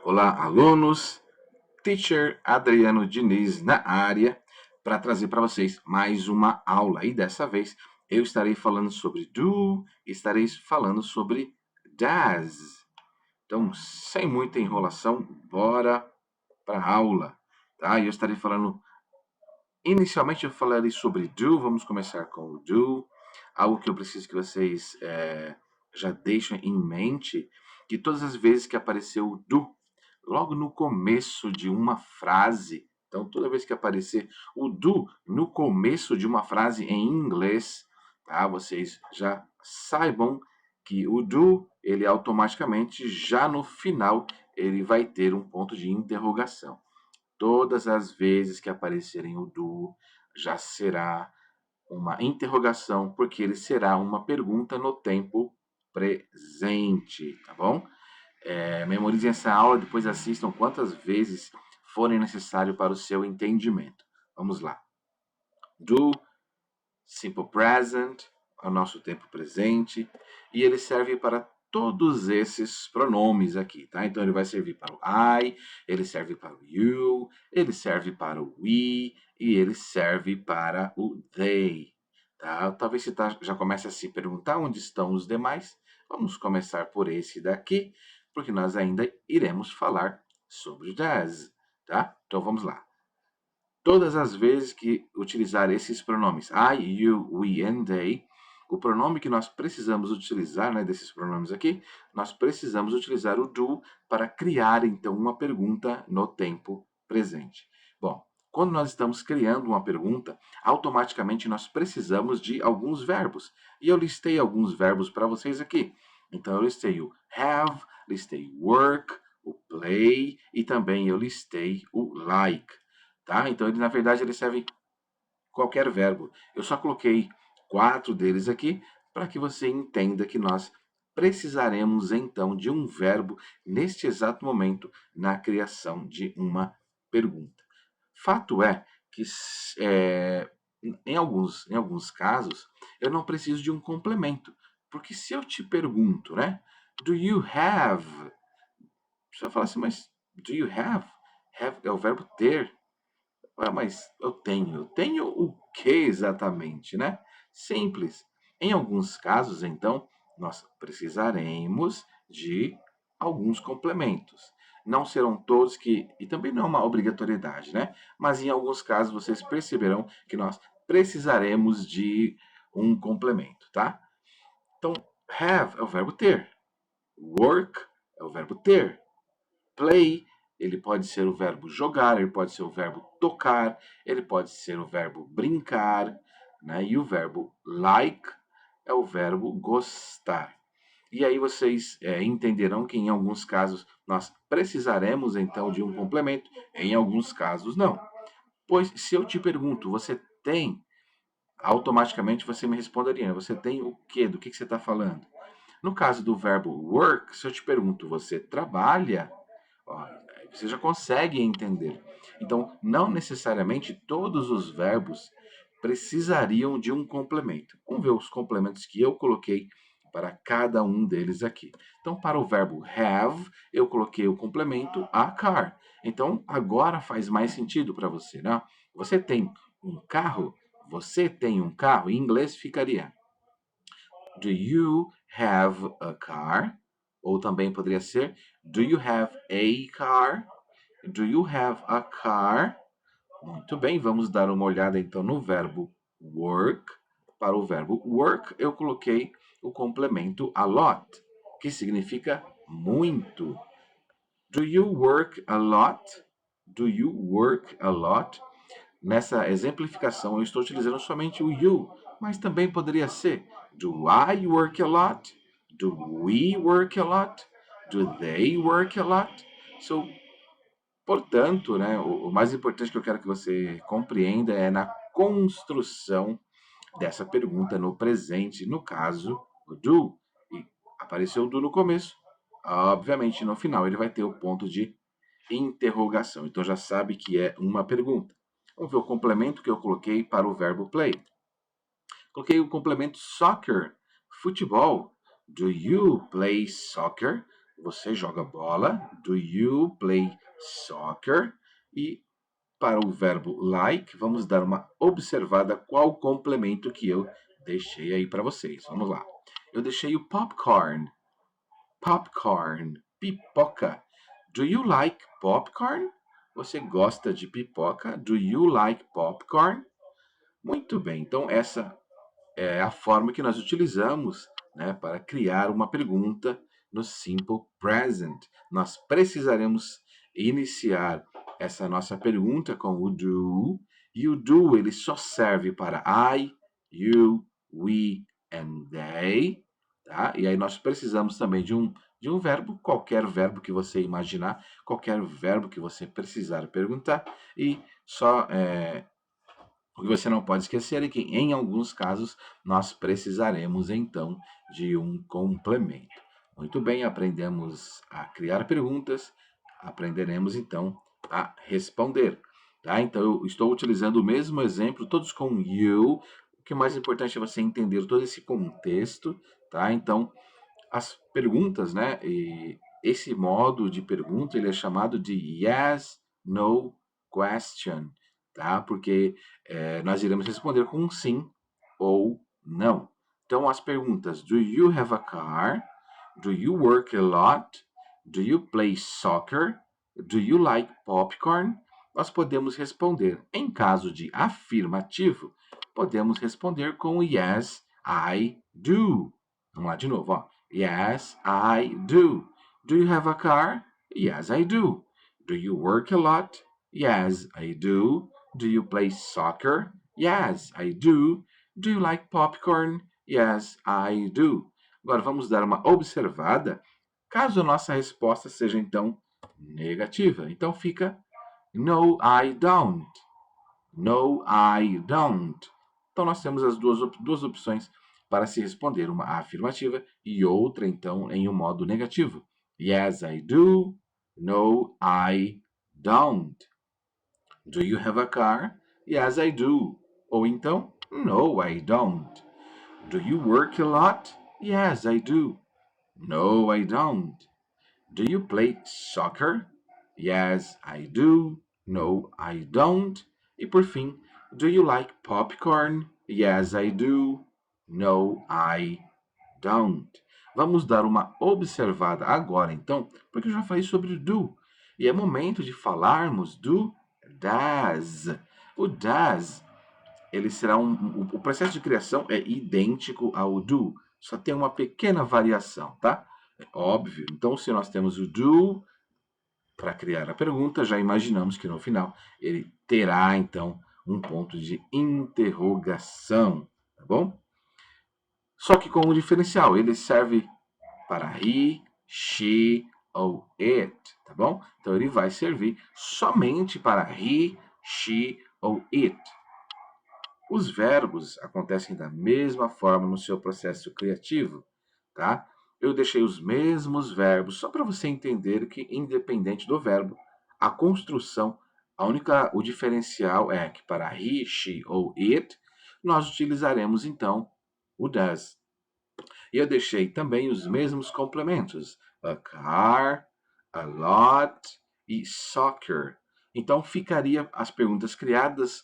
Olá, alunos. Teacher Adriano Diniz na área para trazer para vocês mais uma aula. E dessa vez eu estarei falando sobre do, estarei falando sobre does. Então, sem muita enrolação, bora para a aula, tá? E eu estarei falando. Inicialmente eu falarei sobre do. Vamos começar com o do. Algo que eu preciso que vocês já deixem em mente que todas as vezes que aparecer o do logo no começo de uma frase. Então, toda vez que aparecer o do no começo de uma frase em inglês, tá? Vocês já saibam que o do, ele automaticamente, já no final, ele vai ter um ponto de interrogação. Todas as vezes que aparecerem o do, já será uma interrogação, porque ele será uma pergunta no tempo presente, tá bom? Memorizem essa aula, depois assistam quantas vezes forem necessário para o seu entendimento. Vamos lá. Do, simple present, é o nosso tempo presente, e ele serve para todos esses pronomes aqui, tá? Então ele vai servir para o I, ele serve para o you, ele serve para o we e ele serve para o they, tá? Talvez você já comece a se perguntar onde estão os demais. Vamos começar por esse daqui, porque nós ainda iremos falar sobre o does, tá? Então vamos lá. Todas as vezes que utilizar esses pronomes I, you, we and they, o pronome que nós precisamos utilizar, né, desses pronomes aqui, nós precisamos utilizar o do para criar, então, uma pergunta no tempo presente. Bom, quando nós estamos criando uma pergunta, automaticamente nós precisamos de alguns verbos. E eu listei alguns verbos para vocês aqui. Então, eu listei o have, listei work, o play e também eu listei o like. Tá? Então, ele, na verdade, ele serve qualquer verbo. Eu só coloquei 4 deles aqui para que você entenda que nós precisaremos, então, de um verbo neste exato momento na criação de uma pergunta. Fato é que, em alguns casos, eu não preciso de um complemento. Porque se eu te pergunto, né? Do you have? Você vai falar assim, mas do you have? Have é o verbo ter. Ah, mas eu tenho. Eu tenho o que exatamente, né? Simples. Em alguns casos, então, nós precisaremos de alguns complementos. Não serão todos que, e também não é uma obrigatoriedade, né? Mas em alguns casos vocês perceberão que nós precisaremos de um complemento, tá? Então, have é o verbo ter. Work é o verbo ter. Play, ele pode ser o verbo jogar, ele pode ser o verbo tocar, ele pode ser o verbo brincar, né? E o verbo like é o verbo gostar. E aí vocês entenderão que em alguns casos nós precisaremos então de um complemento, em alguns casos não. Pois se eu te pergunto, você tem? Automaticamente você me responderia, você tem o quê? Do que você está falando? No caso do verbo work, se eu te pergunto, você trabalha? Ó, você já consegue entender. Então, não necessariamente todos os verbos precisariam de um complemento. Vamos ver os complementos que eu coloquei para cada um deles aqui. Então, para o verbo have, eu coloquei o complemento a car. Então, agora faz mais sentido para você, né? Você tem um carro? Você tem um carro? Em inglês ficaria Do you have a car? Ou também poderia ser Do you have a car? Do you have a car? Muito bem, vamos dar uma olhada então no verbo work. Para o verbo work, eu coloquei o complemento a lot, que significa muito. Do you work a lot? Do you work a lot? Nessa exemplificação, eu estou utilizando somente o you, mas também poderia ser Do I work a lot? Do we work a lot? Do they work a lot? So, portanto, né, o mais importante que eu quero que você compreenda é na construção dessa pergunta no presente, no caso, o do. E apareceu o do no começo. Obviamente, no final, ele vai ter o ponto de interrogação. Então, já sabe que é uma pergunta. Vamos ver o complemento que eu coloquei para o verbo play. Coloquei o complemento soccer, futebol. Do you play soccer? você joga bola? Do you play soccer? E para o verbo like, vamos dar uma observada qual complemento que eu deixei aí para vocês. Vamos lá. Eu deixei o popcorn. Popcorn, pipoca. Do you like popcorn? Você gosta de pipoca? Do you like popcorn? Muito bem, então essa é a forma que nós utilizamos, né, para criar uma pergunta no Simple Present. Nós precisaremos iniciar essa nossa pergunta com o do, e o do ele só serve para I, you, we and they, tá? E aí nós precisamos também de um verbo, qualquer verbo que você imaginar, qualquer verbo que você precisar perguntar, e só o que você não pode esquecer é que, em alguns casos, nós precisaremos então de um complemento. Muito bem, aprendemos a criar perguntas, aprenderemos então a responder. Tá? Então, eu estou utilizando o mesmo exemplo, todos com you. O que é mais importante é você entender todo esse contexto. Tá? Então, as perguntas, né? E esse modo de pergunta ele é chamado de yes, no question, tá? Porque nós iremos responder com um sim ou não. Então, as perguntas: Do you have a car? Do you work a lot? Do you play soccer? Do you like popcorn? Nós podemos responder. Em caso de afirmativo, podemos responder com yes, I do. Vamos lá de novo, ó. Yes, I do. Do you have a car? Yes, I do. Do you work a lot? Yes, I do. Do you play soccer? Yes, I do. Do you like popcorn? Yes, I do. Agora vamos dar uma observada caso a nossa resposta seja então negativa. Então fica no, I don't. No, I don't. Então nós temos as duas opções para se responder, uma afirmativa e outra então em um modo negativo. Yes, I do. No, I don't. Do you have a car? Yes, I do. Ou então, no, I don't. Do you work a lot? Yes, I do. No, I don't. Do you play soccer? Yes, I do. No, I don't. E por fim, do you like popcorn? Yes, I do. No, I don't. Vamos dar uma observada agora, então, porque eu já falei sobre do. E é momento de falarmos do does. O does, ele será o processo de criação é idêntico ao do, só tem uma pequena variação, tá? É óbvio. Então, se nós temos o do para criar a pergunta, já imaginamos que no final ele terá, então, um ponto de interrogação, tá bom? Só que com um diferencial, ele serve para he, she ou it, tá bom? Então ele vai servir somente para he, she ou it. Os verbos acontecem da mesma forma no seu processo criativo, tá? Eu deixei os mesmos verbos só para você entender que, independente do verbo, a construção, o diferencial é que para he, she ou it, nós utilizaremos então o does. E eu deixei também os mesmos complementos: a car, a lot e soccer. Então ficaria as perguntas criadas: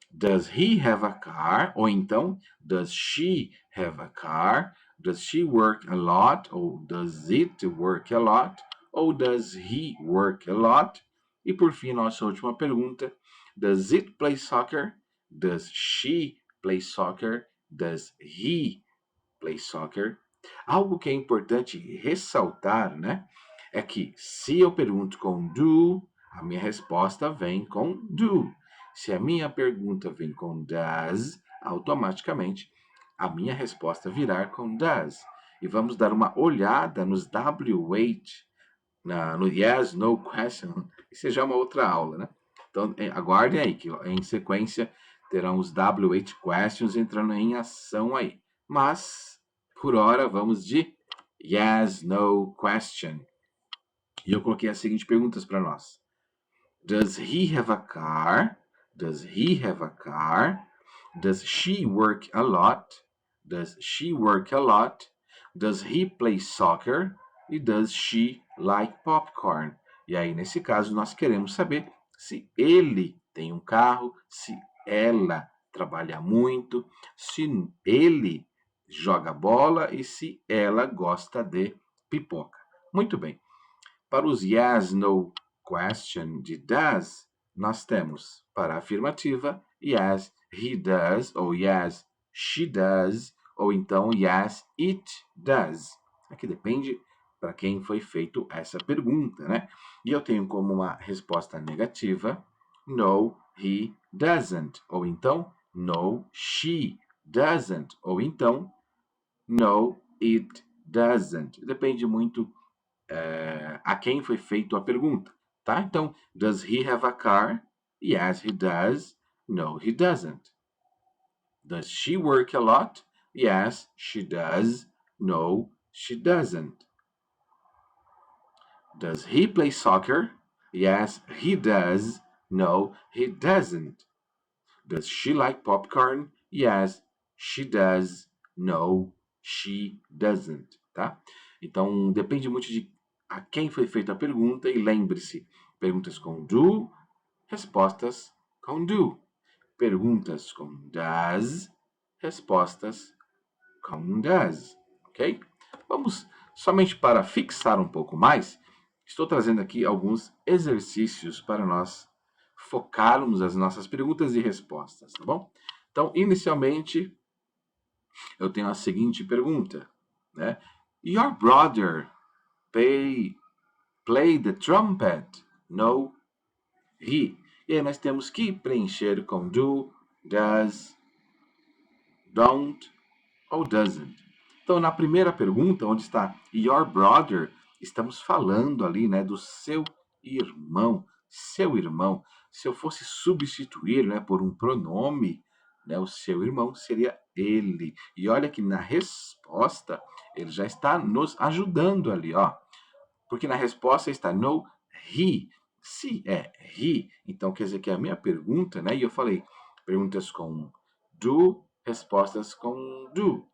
Does he have a car? Ou então, does she have a car? Does she work a lot? Ou does it work a lot? Ou does he work a lot? E por fim, nossa última pergunta: Does it play soccer? Does she play soccer? Does he play soccer? Algo que é importante ressaltar, né? É que se eu pergunto com do, a minha resposta vem com do. Se a minha pergunta vem com does, automaticamente a minha resposta virá com does. E vamos dar uma olhada nos W8, no yes, no question. Isso já é uma outra aula, né? Então, aguardem aí, que em sequência terão os W8 questions entrando em ação aí. Mas, por hora, vamos de yes, no question. E eu coloquei as seguintes perguntas para nós. Does he have a car? Does he have a car? Does she work a lot? Does she work a lot? Does he play soccer? e does she like popcorn? E aí, nesse caso, nós queremos saber se ele tem um carro, se ela trabalha muito, se ele joga bola e se ela gosta de pipoca. Muito bem. Para os yes, no question de does, nós temos para a afirmativa yes, he does, ou yes, she does, ou então yes, it does. Aqui depende para quem foi feito essa pergunta, né? E eu tenho como uma resposta negativa no, he doesn't, ou então no, she doesn't, ou então no, it doesn't. Depende muito a quem foi feita a pergunta, tá? Então, does he have a car? Yes, he does. No, he doesn't. Does she work a lot? Yes, she does. No, she doesn't. Does he play soccer? Yes, he does. No, he doesn't. Does she like popcorn? Yes, she does. No, she doesn't, tá? Então, depende muito de a quem foi feita a pergunta e lembre-se, perguntas com do, respostas com do. Perguntas com does, respostas com does, ok? Vamos, somente para fixar um pouco mais, estou trazendo aqui alguns exercícios para nós focarmos as nossas perguntas e respostas, tá bom? Então, inicialmente, eu tenho a seguinte pergunta, né? Your brother play the trumpet? No, he. E aí nós temos que preencher com do, does, don't ou doesn't. Então, na primeira pergunta, onde está your brother, estamos falando ali, né, do seu irmão. Seu irmão. Se eu fosse substituir, né, por um pronome, né, o seu irmão seria ele. E olha que na resposta, ele já está nos ajudando ali, ó. Porque na resposta está no, he. Se é he, então quer dizer que é a minha pergunta, né? E eu falei perguntas com do, respostas com do.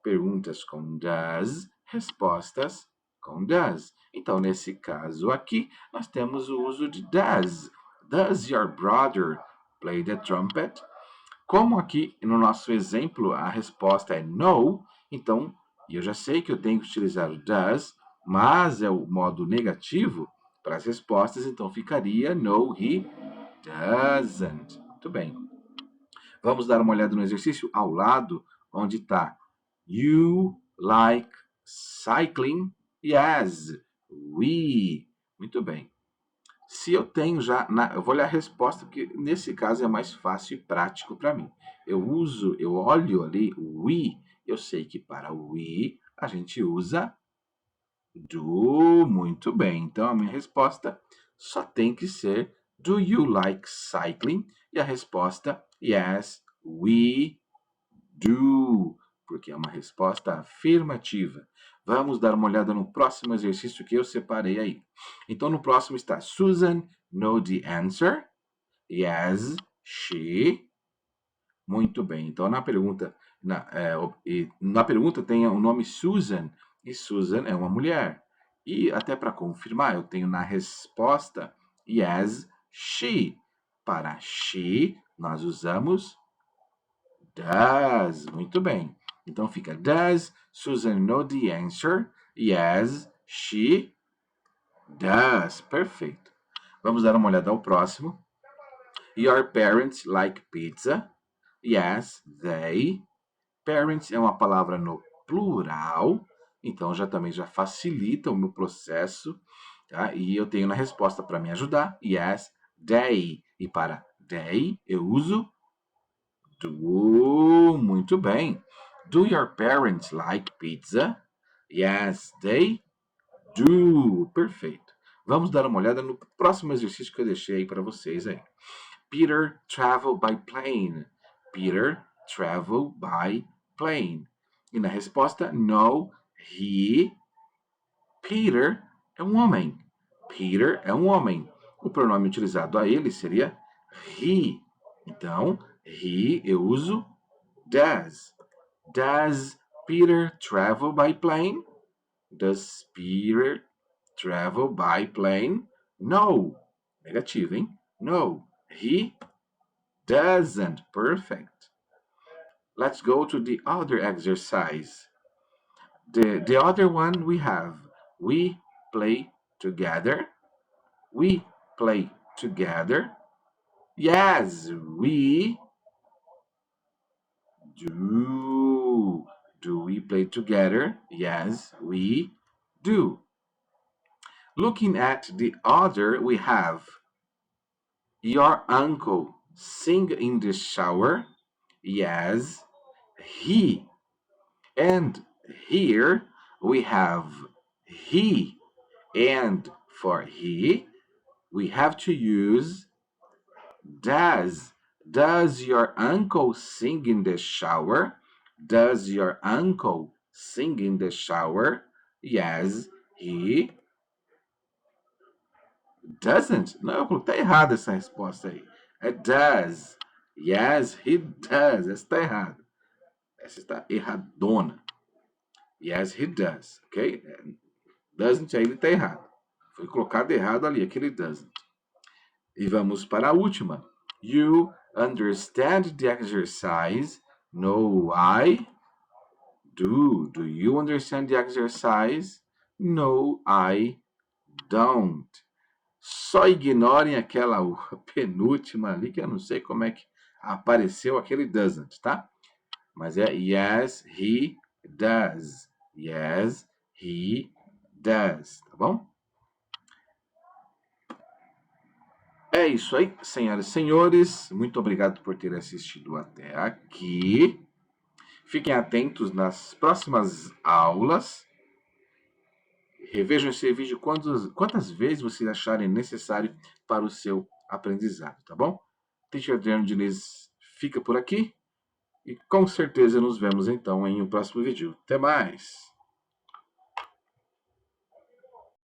Perguntas com does, respostas com does. Então, nesse caso aqui, nós temos o uso de does. Does your brother play the trumpet? Como aqui no nosso exemplo a resposta é no, então eu já sei que eu tenho que utilizar o does, mas é o modo negativo para as respostas, então ficaria no, he doesn't. Muito bem. Vamos dar uma olhada no exercício ao lado, onde está you like cycling? Yes, we. Muito bem. Se eu tenho já, eu vou olhar a resposta, porque nesse caso é mais fácil e prático para mim. Eu olho ali o we, eu sei que para o we a gente usa do, muito bem. Então a minha resposta só tem que ser do you like cycling? E a resposta yes, we do, porque é uma resposta afirmativa. Vamos dar uma olhada no próximo exercício que eu separei aí. Então, no próximo está Susan know the answer? Yes, she. Muito bem. Então, na pergunta, na pergunta tem o nome Susan, e Susan é uma mulher. E até para confirmar, eu tenho na resposta yes, she. Para she, nós usamos does. Muito bem. Então fica does Susan know the answer? Yes, she does. Perfeito. Vamos dar uma olhada ao próximo. Your parents like pizza? Yes, they. Parents é uma palavra no plural, então também já facilita o meu processo, tá? E eu tenho na resposta para me ajudar, yes, they. E para they eu uso do. Muito bem. Do your parents like pizza? Yes, they do. Perfeito. Vamos dar uma olhada no próximo exercício que eu deixei aí para vocês aí. Peter travel by plane. Peter travel by plane. E na resposta, no, he. Peter é um homem. Peter é um homem. O pronome utilizado a ele seria he. Então, he eu uso does. Does Peter travel by plane? Does Peter travel by plane? No. Negativo, hein? No. He doesn't. Perfect. Let's go to the other exercise. The other one we have. We play together. We play together. Yes, we do. Do we play together? Yes, we do. Looking at the other, we have your uncle sing in the shower. Yes, he. And here we have he. And for he, we have to use does. Does your uncle sing in the shower? Does your uncle sing in the shower? Yes, he doesn't. Não, tá errada essa resposta aí. É does. Yes, he does. Essa está errada. Essa está erradona. Yes, he does. Ok? Doesn't aí ele está errado. Foi colocado errado ali, aquele doesn't. E vamos para a última. You understand the exercise? No, I do. Do you understand the exercise? No, I don't. Só ignorem aquela penúltima ali, que eu não sei como é que apareceu aquele doesn't, tá? Mas é yes, he does. Yes, he does, tá bom? É isso aí, senhoras e senhores. Muito obrigado por ter assistido até aqui. Fiquem atentos nas próximas aulas. Revejam esse vídeo quantas vezes vocês acharem necessário para o seu aprendizado, tá bom? Teacher Adriano Diniz fica por aqui e com certeza nos vemos então em um próximo vídeo. Até mais!